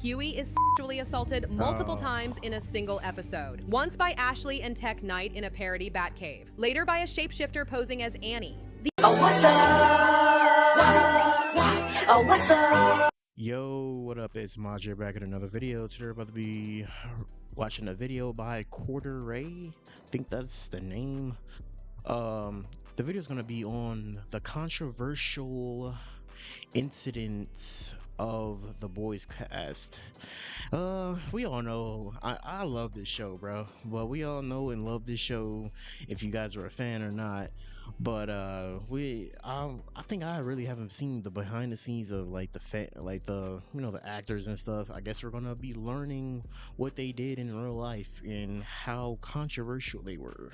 Hughie is sexually assaulted multiple times in a single episode. Once by Ashley and Tech Knight in a parody Batcave. Later by a shapeshifter posing as Annie. Oh, what's up? Oh, what's up? Yo, what up? It's Major back in another video. Today we're about to be watching a video by Quarter Ray. I think that's the name. The video is gonna be on the controversial incidents of the Boys cast. We all know I love this show, bro. Well, we all know and love this show if you guys are a fan or not. But I think I really haven't seen the behind the scenes of like the actors and stuff. I guess we're gonna be learning what they did in real life and how controversial they were.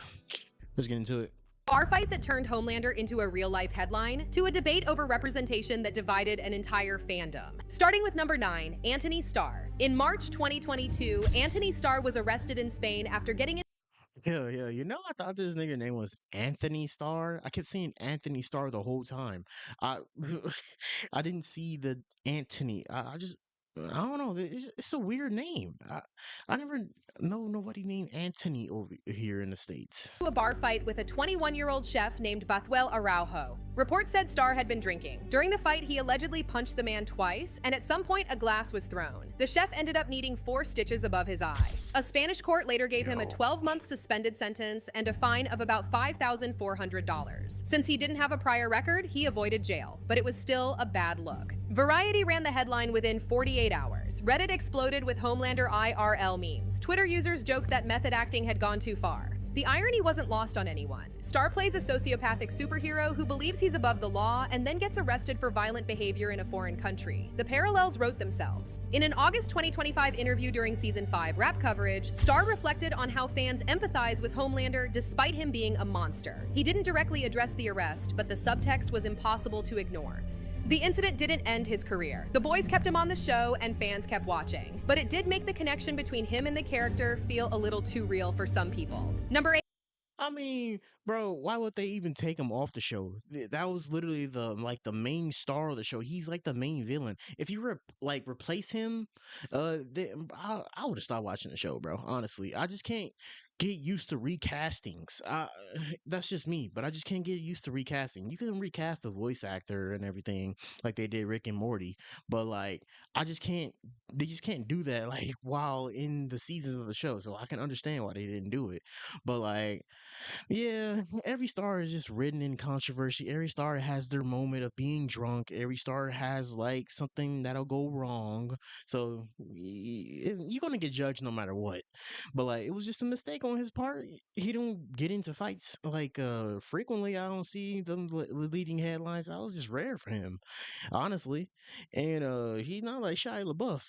Let's get into it. Bar fight that turned Homelander into a real-life headline, to a debate over representation that divided an entire fandom. Starting with number 9, Antony Starr. In March 2022, Antony Starr was arrested in Spain after getting Yeah, you know, I thought this nigga name was Antony Starr. I kept saying Anthony Starr the whole time. I I didn't see the Antony. I don't know. It's a weird name. I never know nobody named Antony over here in the States. to a bar fight with a 21-year-old chef named Bethuel Araujo. Reports said Starr had been drinking. During the fight, he allegedly punched the man twice, and at some point a glass was thrown. The chef ended up needing 4 stitches above his eye. A Spanish court later gave him a 12-month suspended sentence and a fine of about $5,400. Since he didn't have a prior record, he avoided jail, but it was still a bad look. Variety ran the headline within 48 hours. Reddit exploded with Homelander IRL memes. Twitter users joked that method acting had gone too far. The irony wasn't lost on anyone. Starr plays a sociopathic superhero who believes he's above the law and then gets arrested for violent behavior in a foreign country. The parallels wrote themselves. In an August 2025 interview during Season 5 Wrap coverage, Starr reflected on how fans empathize with Homelander despite him being a monster. He didn't directly address the arrest, but the subtext was impossible to ignore. The incident didn't end his career. The Boys kept him on the show and fans kept watching. But it did make the connection between him and the character feel a little too real for some people. Number 8. I mean, bro, why would they even take him off the show? That was literally the main star of the show. He's like the main villain. If you replace him, I would have stopped watching the show, bro. Honestly, I just can't get used to recastings. That's just me, but I just can't get used to recasting. You can recast a voice actor and everything like they did Rick and Morty, but like I just can't. They just can't do that like while in the seasons of the show. So I can understand why they didn't do it, but like. Yeah, every star is just written in controversy. Every star has their moment of being drunk. Every star has like something that'll go wrong. So you're gonna get judged no matter what. But like it was just a mistake on his part. He don't get into fights like frequently. I don't see the leading headlines. That was just rare for him, honestly. And he's not like Shia LaBeouf.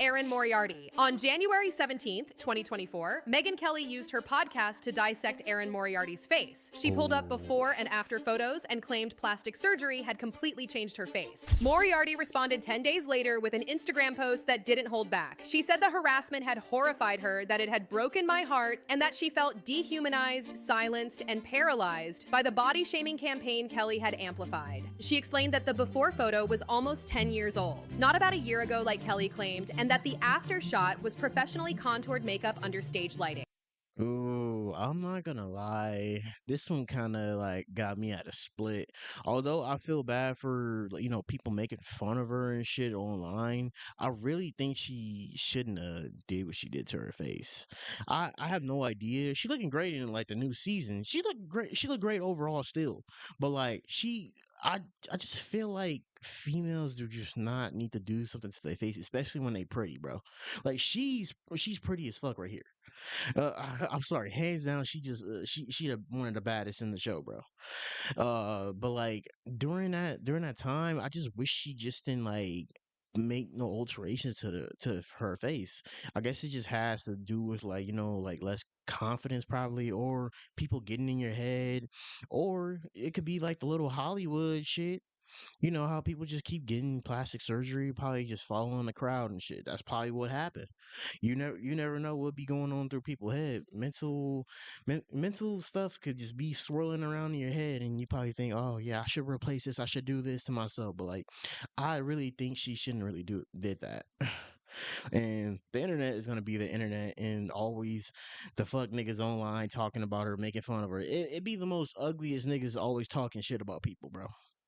Erin Moriarty. On January 17th, 2024, Megyn Kelly used her podcast to dissect Erin Moriarty's face. She pulled up before and after photos and claimed plastic surgery had completely changed her face. Moriarty responded 10 days later with an Instagram post that didn't hold back. She said the harassment had horrified her, that it had broken my heart, and that she felt dehumanized, silenced, and paralyzed by the body-shaming campaign Kelly had amplified. She explained that the before photo was almost 10 years old, not about a year ago like Kelly claimed, and that the after shot was professionally contoured makeup under stage lighting. Ooh, I'm not gonna lie. This one kind of like got me at a split. Although I feel bad for people making fun of her and shit online. I really think she shouldn't have did what she did to her face. I have no idea. She looking great in like the new season. She looked great. She looked great overall still. But like I just feel like females do just not need to do something to their face, especially when they pretty, bro. Like she's pretty as fuck right here. I'm sorry, hands down, she one of the baddest in the show, bro. But like during that time, I just wish she just didn't like make no alterations to her face. I guess it just has to do with like like less confidence probably, or people getting in your head, or it could be like the little Hollywood shit. You know how people just keep getting plastic surgery, probably just following the crowd and shit. That's probably what happened. You never know what be going on through people's head. Mental stuff could just be swirling around in your head, and you probably think, "Oh yeah, I should replace this. I should do this to myself." But like, I really think she shouldn't really did that. And the internet is gonna be the internet, and always the fuck niggas online talking about her, making fun of her. It be the most ugliest niggas always talking shit about people, bro.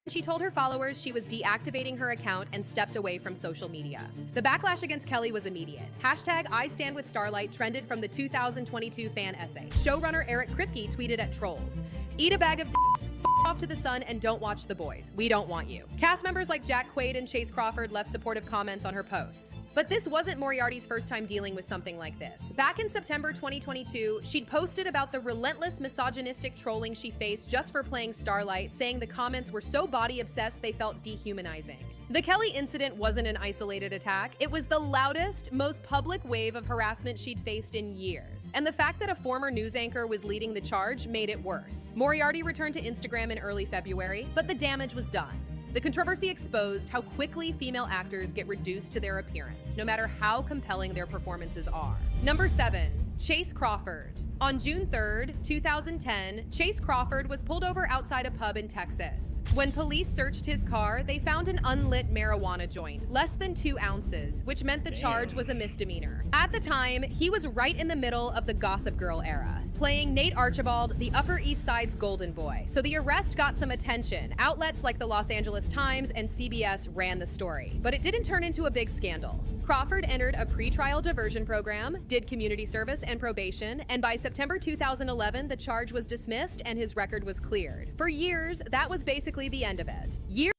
She told her followers she was deactivating her account and stepped away from social media. The backlash against Kelly was immediate. Hashtag I Stand With Starlight trended from the 2022 fan essay. Showrunner Eric Kripke tweeted at trolls, "Eat a bag of dicks, f off to the sun, and don't watch The Boys. We don't want you." Cast members like Jack Quaid and Chase Crawford left supportive comments on her posts. But this wasn't Moriarty's first time dealing with something like this. Back in September 2022, she'd posted about the relentless misogynistic trolling she faced just for playing Starlight, saying the comments were so body-obsessed they felt dehumanizing. The Kelly incident wasn't an isolated attack. It was the loudest, most public wave of harassment she'd faced in years. And the fact that a former news anchor was leading the charge made it worse. Moriarty returned to Instagram in early February, but the damage was done. The controversy exposed how quickly female actors get reduced to their appearance, no matter how compelling their performances are. Number 7, Chase Crawford. On June 3rd, 2010, Chase Crawford was pulled over outside a pub in Texas. When police searched his car, they found an unlit marijuana joint, less than 2 ounces, which meant the charge was a misdemeanor. At the time, he was right in the middle of the Gossip Girl era, playing Nate Archibald, the Upper East Side's golden boy. So the arrest got some attention. Outlets like the Los Angeles Times and CBS ran the story, but it didn't turn into a big scandal. Crawford entered a pretrial diversion program, did community service and probation, and by September 2011, the charge was dismissed and his record was cleared. For years, that was basically the end of it. It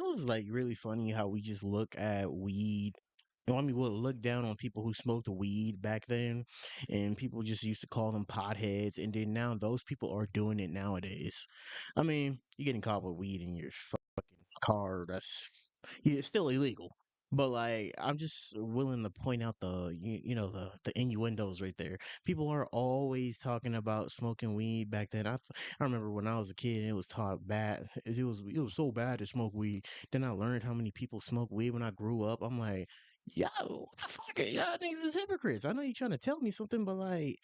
was like really funny how we just look at weed. I mean, we'll look down on people who smoked weed back then, and people just used to call them potheads, and then now those people are doing it nowadays. I mean, you're getting caught with weed in your fucking car. It's still illegal. But like, I'm just willing to point out the innuendos right there. People are always talking about smoking weed back then. I remember when I was a kid, it was taught bad. It was so bad to smoke weed. Then I learned how many people smoke weed when I grew up. I'm like, yeah, what the fuck? Y'all niggas is hypocrites. I know you're trying to tell me something, but like,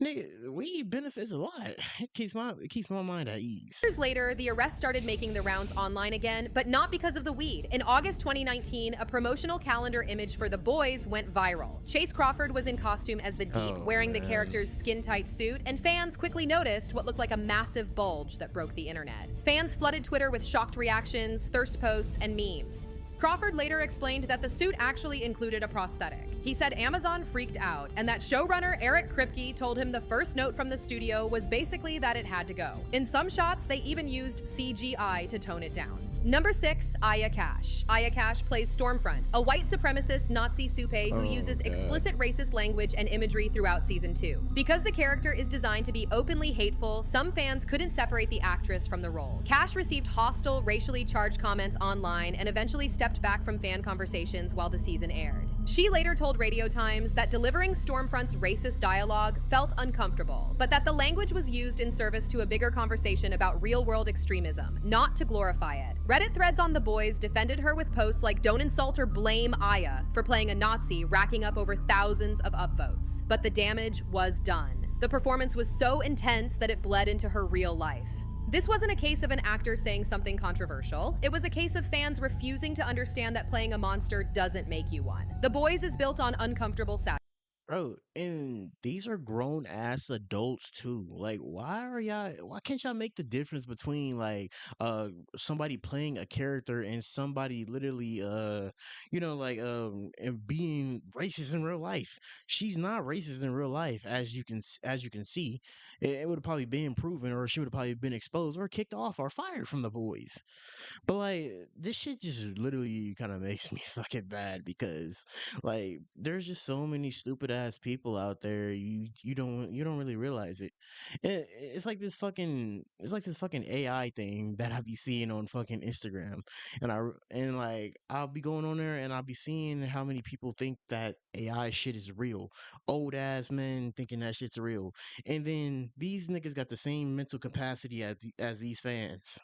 nigga, weed benefits a lot. It keeps my mind at ease. Years later, the arrest started making the rounds online again, but not because of the weed. In August 2019, a promotional calendar image for The Boys went viral. Chase Crawford was in costume as the Deep, wearing the character's skin-tight suit, and fans quickly noticed what looked like a massive bulge that broke the internet. Fans flooded Twitter with shocked reactions, thirst posts, and memes. Crawford later explained that the suit actually included a prosthetic. He said Amazon freaked out, and that showrunner Eric Kripke told him the first note from the studio was basically that it had to go. In some shots, they even used CGI to tone it down. Number 6, Aya Cash. Aya Cash plays Stormfront, a white supremacist Nazi soupe who uses explicit racist language and imagery throughout season 2. Because the character is designed to be openly hateful, some fans couldn't separate the actress from the role. Cash received hostile, racially charged comments online and eventually stepped back from fan conversations while the season aired. She later told Radio Times that delivering Stormfront's racist dialogue felt uncomfortable, but that the language was used in service to a bigger conversation about real-world extremism, not to glorify it. Reddit threads on The Boys defended her with posts like "Don't insult or blame Aya" for playing a Nazi, racking up over thousands of upvotes. But the damage was done. The performance was so intense that it bled into her real life. This wasn't a case of an actor saying something controversial. It was a case of fans refusing to understand that playing a monster doesn't make you one. The Boys is built on uncomfortable satire. Bro, and these are grown ass adults too. Like, why can't y'all make the difference between like somebody playing a character and somebody literally and being racist in real life? She's not racist in real life, as you can see. It would have probably been proven, or she would have probably been exposed or kicked off or fired from The Boys. But like, this shit just literally kind of makes me fucking bad, because like, there's just so many stupid ass people out there. You don't really realize it. It's like this fucking AI thing that I be seeing on fucking Instagram, and like, I'll be going on there and I'll be seeing how many people think that AI shit is real. Old ass men thinking that shit's real, and then these niggas got the same mental capacity as these fans.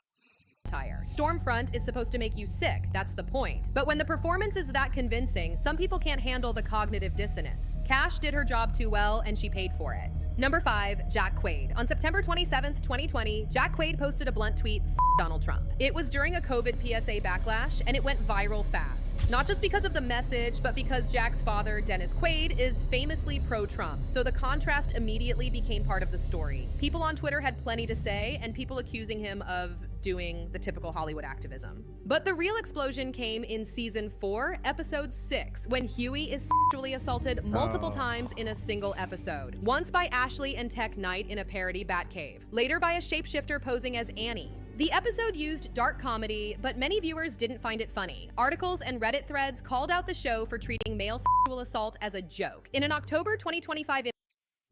Stormfront is supposed to make you sick, that's the point. But when the performance is that convincing, some people can't handle the cognitive dissonance. Cash did her job too well, and she paid for it. Number 5, Jack Quaid. On September 27th, 2020, Jack Quaid posted a blunt tweet, "F Donald Trump." It was during a COVID PSA backlash, and it went viral fast. Not just because of the message, but because Jack's father, Dennis Quaid, is famously pro-Trump, so the contrast immediately became part of the story. People on Twitter had plenty to say, and people accusing him of doing the typical Hollywood activism. But the real explosion came in season 4, episode 6, when Hughie is sexually assaulted multiple times in a single episode. Once by Ashley and Tech Knight in a parody Batcave, later by a shapeshifter posing as Annie. The episode used dark comedy, but many viewers didn't find it funny. Articles and Reddit threads called out the show for treating male sexual assault as a joke. In an October 2025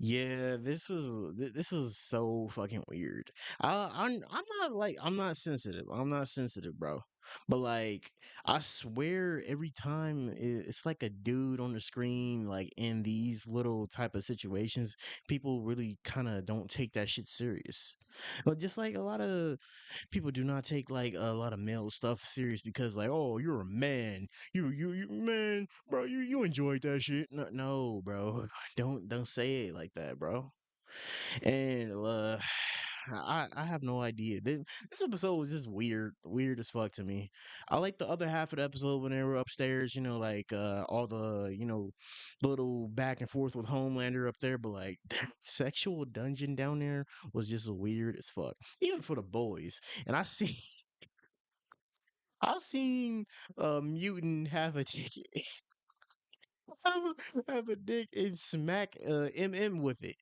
Yeah, this was so fucking weird. I'm not sensitive. I'm not sensitive, bro. But like I swear every time it's like a dude on the screen like in these little type of situations, people really kind of don't take that shit serious. But just like a lot of people do not take like a lot of male stuff serious because like, oh, you're a man. You man, bro, you enjoyed that shit. No, no, bro. Don't say it like that, bro. And I have no idea. This episode was just weird as fuck to me. I like the other half of the episode when they were upstairs, like all the little back and forth with Homelander up there, but like that sexual dungeon down there was just weird as fuck, even for the boys. And I seen a mutant have a dick, have a dick and smack MM with it.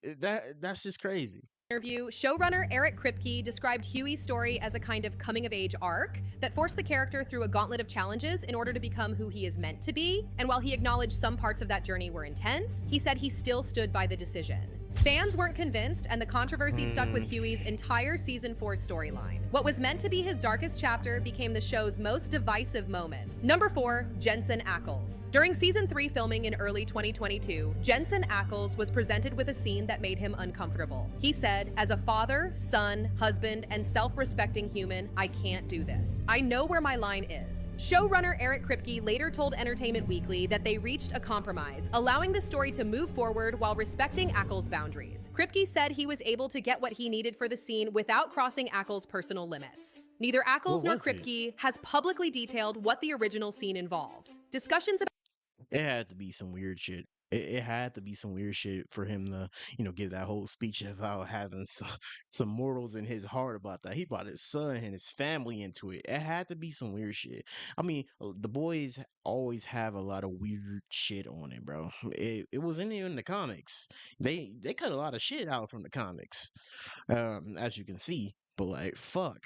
That's just crazy. interview, showrunner Eric Kripke described Hughie's story as a kind of coming-of-age arc that forced the character through a gauntlet of challenges in order to become who he is meant to be. And while he acknowledged some parts of that journey were intense, he said he still stood by the decision. Fans weren't convinced, and the controversy stuck with Hughie's entire season 4 storyline. What was meant to be his darkest chapter became the show's most divisive moment. Number 4, Jensen Ackles. During season 3 filming in early 2022, Jensen Ackles was presented with a scene that made him uncomfortable. He said, "As a father, son, husband, and self-respecting human, I can't do this. I know where my line is." Showrunner Eric Kripke later told Entertainment Weekly that they reached a compromise, allowing the story to move forward while respecting Ackles' boundaries. Kripke said he was able to get what he needed for the scene without crossing Ackles' personal limits. Neither Ackles What nor was it? Kripke has publicly detailed what the original scene involved. Discussions about It had to be some weird shit. It had to be some weird shit for him to, give that whole speech about having some morals in his heart about that. He brought his son and his family into it. It had to be some weird shit. I mean, the boys always have a lot of weird shit on it, bro. It was in the comics. They cut a lot of shit out from the comics, as you can see. But like, fuck,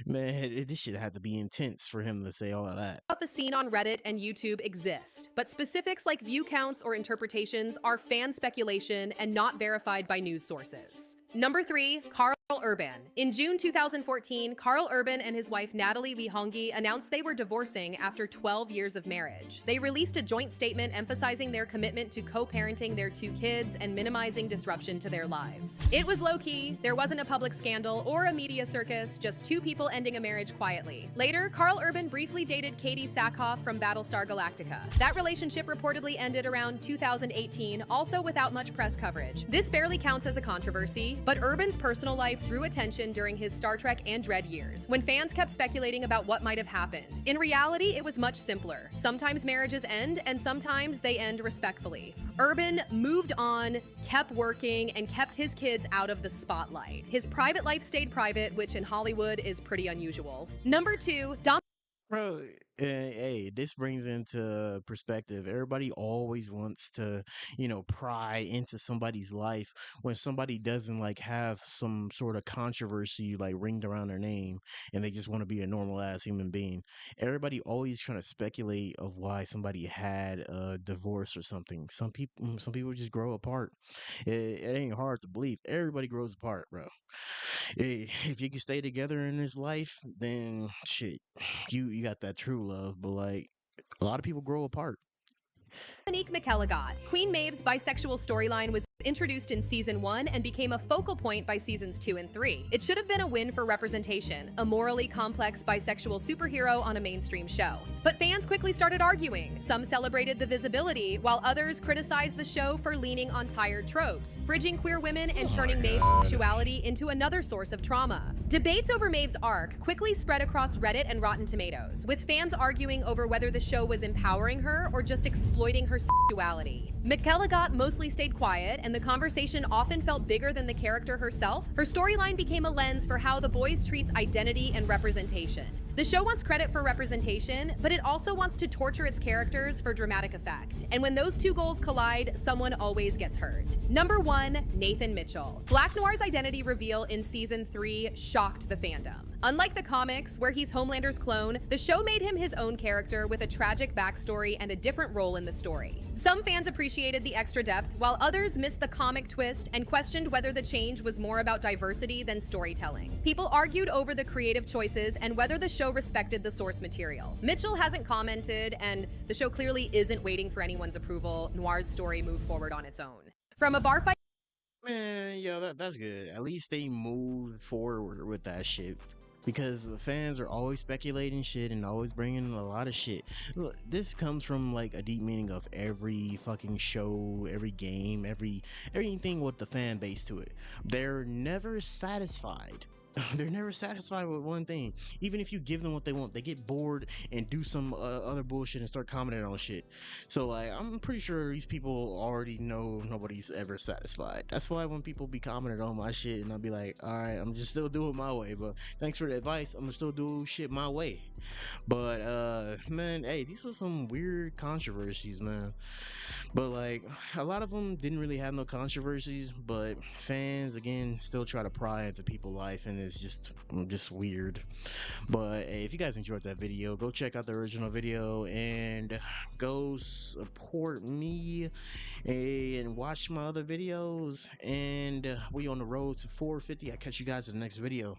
man, this shit had to be intense for him to say all of that. the scene on Reddit and YouTube exist, but specifics like view counts or interpretations are fan speculation and not verified by news sources. Number 3, Carl Urban. In June 2014, Carl Urban and his wife Natalie Vihongi announced they were divorcing after 12 years of marriage. They released a joint statement emphasizing their commitment to co-parenting their 2 kids and minimizing disruption to their lives. It was low-key, there wasn't a public scandal or a media circus, just 2 people ending a marriage quietly. Later, Carl Urban briefly dated Katie Sackhoff from Battlestar Galactica. That relationship reportedly ended around 2018, also without much press coverage. This barely counts as a controversy, but Urban's personal life drew attention during his Star Trek and Dread years, when fans kept speculating about what might have happened. In reality, it was much simpler. Sometimes marriages end, and sometimes they end respectfully. Urban moved on, kept working, and kept his kids out of the spotlight. His private life stayed private, which in Hollywood is pretty unusual. Number 2, Bro, hey, this brings into perspective. Everybody always wants to, pry into somebody's life when somebody doesn't like have some sort of controversy like ringed around their name and they just want to be a normal ass human being. Everybody always trying to speculate of why somebody had a divorce or something. Some people just grow apart. It ain't hard to believe. Everybody grows apart, bro. If you can stay together in this life, then shit, you got that true love. But like a lot of people grow apart. Monique McElligott. Queen Maeve's bisexual storyline was introduced in season 1 and became a focal point by seasons 2 and 3. It should have been a win for representation, a morally complex bisexual superhero on a mainstream show. But fans quickly started arguing. Some celebrated the visibility, while others criticized the show for leaning on tired tropes, fridging queer women and turning Maeve's sexuality into another source of trauma. Debates over Maeve's arc quickly spread across Reddit and Rotten Tomatoes, with fans arguing over whether the show was empowering her or just exploiting her sexuality. McElligott mostly stayed quiet, and the conversation often felt bigger than the character herself. Her storyline became a lens for how The Boys treats identity and representation. The show wants credit for representation, but it also wants to torture its characters for dramatic effect. And when those two goals collide, someone always gets hurt. Number 1, Nathan Mitchell. Black Noir's identity reveal in season 3 shocked the fandom. Unlike the comics, where he's Homelander's clone, the show made him his own character with a tragic backstory and a different role in the story. Some fans appreciated the extra depth, while others missed the comic twist and questioned whether the change was more about diversity than storytelling. People argued over the creative choices and whether the show respected the source material. Mitchell hasn't commented, and the show clearly isn't waiting for anyone's approval. Noir's story moved forward on its own. From a bar fight. Man, yo, that's good. At least they moved forward with that shit. Because the fans are always speculating shit and always bringing a lot of shit. Look, this comes from like a deep meaning of every fucking show, every game, everything with the fan base to it. They're never satisfied. They're never satisfied with one thing. Even if you give them what they want, they get bored and do some other bullshit and start commenting on shit. So like, I'm pretty sure these people already know nobody's ever satisfied. That's why when people be commenting on my shit and I'll be like, all right, I'm just still doing my way, but thanks for the advice. I'm gonna still do shit my way. But man, hey, these were some weird controversies, man. But like, a lot of them didn't really have no controversies, but fans again still try to pry into people's life, and it's just weird. But hey, if you guys enjoyed that video, go check out the original video and go support me and watch my other videos. And we on the road to 450. I'll catch you guys in the next video.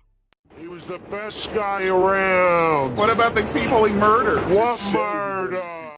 He was the best guy around. What about the people he murdered? What murder?